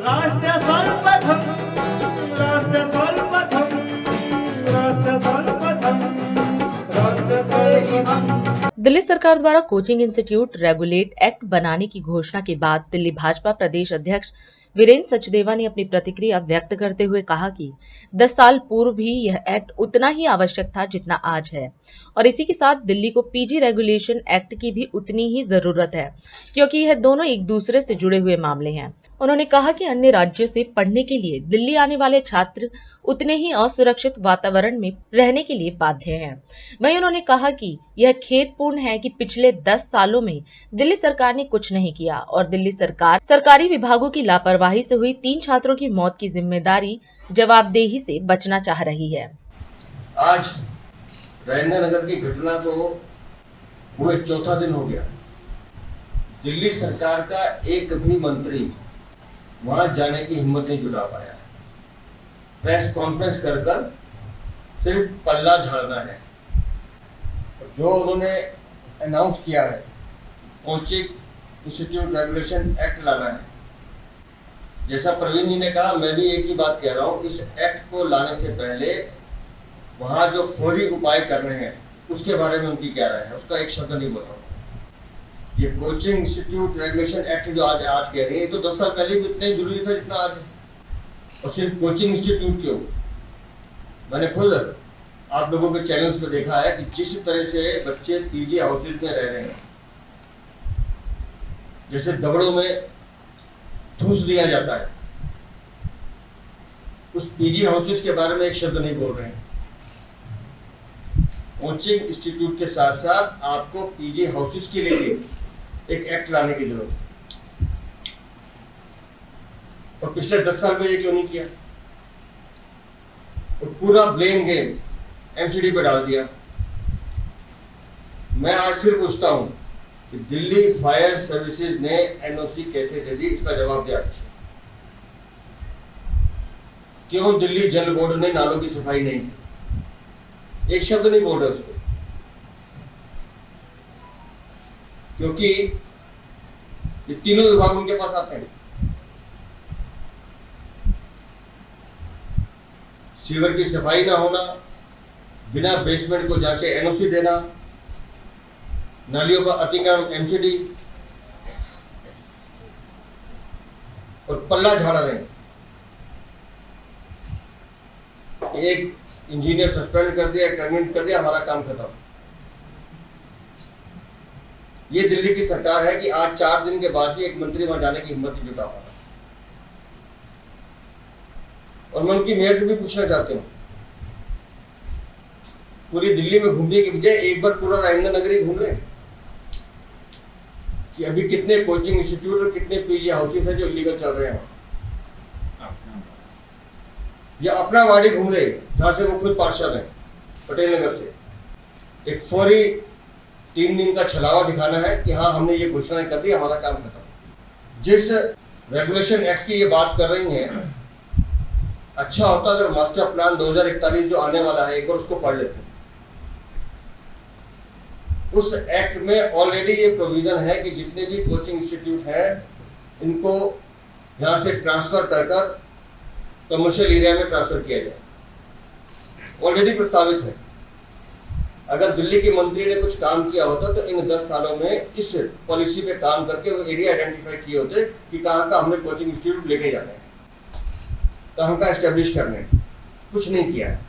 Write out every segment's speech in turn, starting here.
राष्ट्र सर्वप्रथम, राष्ट्र सर्वप्रथम, राष्ट्र सर्वप्रथम, राष्ट्र सर्वप्रथम। दिल्ली सरकार द्वारा कोचिंग इंस्टीट्यूट रेगुलेट एक्ट बनाने की घोषणा के बाद दिल्ली भाजपा प्रदेश अध्यक्ष वीरेंद्र सचदेवा ने अपनी प्रतिक्रिया व्यक्त करते हुए कहा कि 10 साल पूर्व भी यह एक्ट उतना ही आवश्यक था जितना आज है और इसी के साथ दिल्ली को पीजी रेगुलेशन एक्ट की भी उतनी ही जरूरत है क्योंकि यह दोनों एक दूसरे से जुड़े हुए मामले हैं। उन्होंने कहा कि अन्य राज्यों से पढ़ने के लिए दिल्ली आने वाले छात्र उतने ही असुरक्षित वातावरण में रहने के लिए बाध्य हैं। वहीं उन्होंने कहा कि यह खेदपूर्ण है कि पिछले 10 सालों में दिल्ली सरकार ने कुछ नहीं किया और दिल्ली सरकार सरकारी विभागों की लापरवाही से हुई 3 छात्रों की मौत की जिम्मेदारी जवाबदेही से बचना चाह रही है। आज राजेंद्र नगर की घटना को हुए चौथा दिन हो गया। दिल्ली सरकार का एक भी मंत्री वहां जाने की हिम्मत नहीं जुटा पाया। प्रेस कॉन्फ्रेंस कर सिर्फ पल्ला झाड़ना है। जो उन्होंने अनाउंस किया है कोचिंग इंस्टीट्यूट रेगुलेशन एक्ट लाना है, जैसा प्रवीण जी ने कहा, मैं भी एक ही बात कह रहा हूँ, इस एक्ट को लाने से पहले वहां जो फौरी उपाय कर रहे हैं उसके बारे में उनकी क्या राय है, उसका एक शब्द नहीं बोल रहा हूँ। ये कोचिंग इंस्टीट्यूट रेगुलेशन एक्ट जो आज कह रही है, तो 10 साल पहले भी इतना ही जरूरी था जितना आज है। और सिर्फ कोचिंग इंस्टीट्यूट क्यों, मैंने खुद आप लोगों के चैनल्स पे देखा है कि जिस तरह से बच्चे पीजी हाउसेज में रह रहे हैं, जैसे दबड़ों में ठूस दिया जाता है, उस पीजी हाउसेज के बारे में एक शब्द नहीं बोल रहे हैं। कोचिंग इंस्टीट्यूट के साथ साथ आपको पीजी हाउसेज के लिए एक एक्ट लाने की जरूरत है। और पिछले 10 साल में ये क्यों नहीं किया? और पूरा ब्लेम गेम एमसीडी पे डाल दिया। मैं आज फिर पूछता हूं कि दिल्ली फायर सर्विसेज ने एनओसी कैसे दे दी, इसका जवाब दिया। क्यों दिल्ली जल बोर्ड ने नालों की सफाई नहीं की? एक शब्द नहीं बोल रहे उसको, क्योंकि ये तीनों विभाग उनके पास आते हैं। सीवर की सफाई ना होना, बिना बेसमेंट को जांचे एनओसी देना, नालियों का अतिक्रमण एमसीडी, और पल्ला झाड़ा रहे। एक इंजीनियर सस्पेंड कर दिया, टर्मिनेट कर दिया, हमारा काम खत्म। ये दिल्ली की सरकार है कि आज 4 दिन के बाद भी एक मंत्री वहां जाने की हिम्मत नहीं जुटा पा रहा। और मैं उनकी मेयर से भी पूछना चाहती हूँ, पूरी दिल्ली में घूमने के बजाय एक बार पूरा राजेंद्र नगर ही घूम ले कि अभी कितने कोचिंग इंस्टीट्यूट और कितने पीजी हाउसेज हैं जो इलीगल चल रहे हैं, या अपना वाड़ी घूम ले जहां से वो खुद पार्षद है पटेल नगर से। एक फौरी 3 दिन का छलावा दिखाना है कि हाँ हमने ये घोषणाएं कर दी, हमारा काम खत्म। जिस रेगुलेशन एक्ट की ये बात कर रही हैं, अच्छा होता अगर मास्टर प्लान 2041 जो आने वाला है एक बार उसको पढ़ लेते। उस एक्ट में ऑलरेडी ये प्रोविजन है कि जितने भी कोचिंग इंस्टीट्यूट हैं इनको यहां से ट्रांसफर कर कमर्शियल एरिया में ट्रांसफर किया जाए। ऑलरेडी प्रस्तावित है। अगर दिल्ली के मंत्री ने कुछ काम किया होता तो इन 10 सालों में इस पॉलिसी पे काम करके वो एरिया आइडेंटिफाई किए होते कि कहाँ का हमने कोचिंग इंस्टीट्यूट लेके जाना है, कहाँ का एस्टेब्लिश करने है। कुछ नहीं किया है।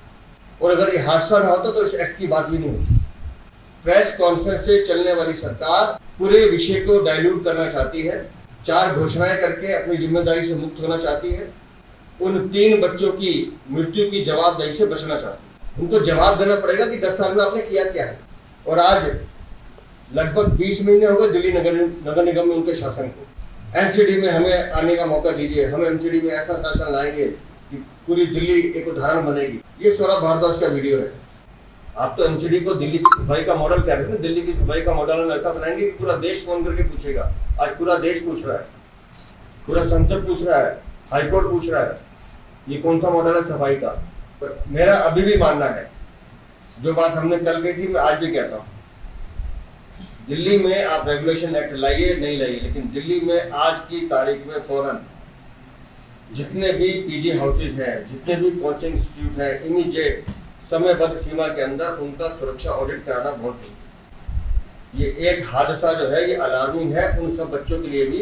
और अगर ये हादसा ना होता तो इस एक्ट की बात भी नहीं होती। प्रेस कॉन्फ्रेंस से चलने वाली सरकार पूरे विषय को डाइल्यूट करना चाहती है, 4 घोषणाएं करके अपनी जिम्मेदारी से मुक्त होना चाहती है, उन 3 बच्चों की मृत्यु की जवाबदेही से बचना चाहती है। उनको जवाब देना पड़ेगा कि 10 साल में आपने किया क्या है। और आज लगभग 20 महीने हो गए दिल्ली नगर निगम में उनके शासन को। एमसीडी में हमें आने का मौका दीजिए, हम एमसीडी में ऐसा शासन लाएंगे कि पूरी दिल्ली एक उदाहरण बनेगी। ये सौरभ भारद्वाज का वीडियो है। आप तो एमसीडी को दिल्ली की सफाई का मॉडल कह रहे हैं ना, दिल्ली की सफाई का मॉडल हम ऐसा बनाएंगे कि पूरा देश फोन करके पूछेगा। आज पूरा देश पूछ रहा है, पूरा संसद पूछ रहा है, हाईकोर्ट पूछ रहा है, ये कौन सा मॉडल है सफाई का। मेरा अभी भी मानना है, जो बात हमने कल कही थी मैं आज भी कहता हूँ, दिल्ली में आप रेगुलेशन एक्ट लाइए नहीं लाइए, लेकिन दिल्ली में आज की तारीख में फौरन जितने भी पीजी हाउसेज हैं, जितने भी कोचिंग इंस्टीट्यूट हैं, इमीडिएट समयबद्ध सीमा के अंदर उनका सुरक्षा ऑडिट कराना बहुत जरूरी है। ये एक हादसा जो है ये अलार्मिंग है उन सब बच्चों के लिए भी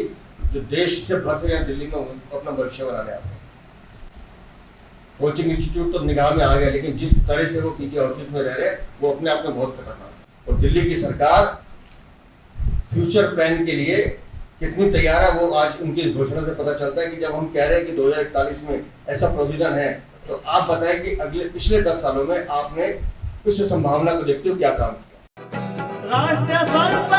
जो देश से भर से यहाँ दिल्ली में अपना भविष्य बनाने आते हैं। कोचिंग इंस्टीट्यूट तो निगाह में आ गया, लेकिन जिस तरह से वो पीजी हाउसेज में रह रहे हैं वो अपने आप में बहुत खतरनाक है। और दिल्ली की सरकार फ्यूचर प्लान के लिए कितनी तैयार है वो आज उनकी घोषणा से पता चलता है कि जब हम कह रहे हैं कि 2041 में ऐसा प्रोविजन है, तो आप बताएं कि पिछले 10 सालों में आपने इस संभावना को देखते हुए क्या काम किया। राष्ट्र सर्वप्रथम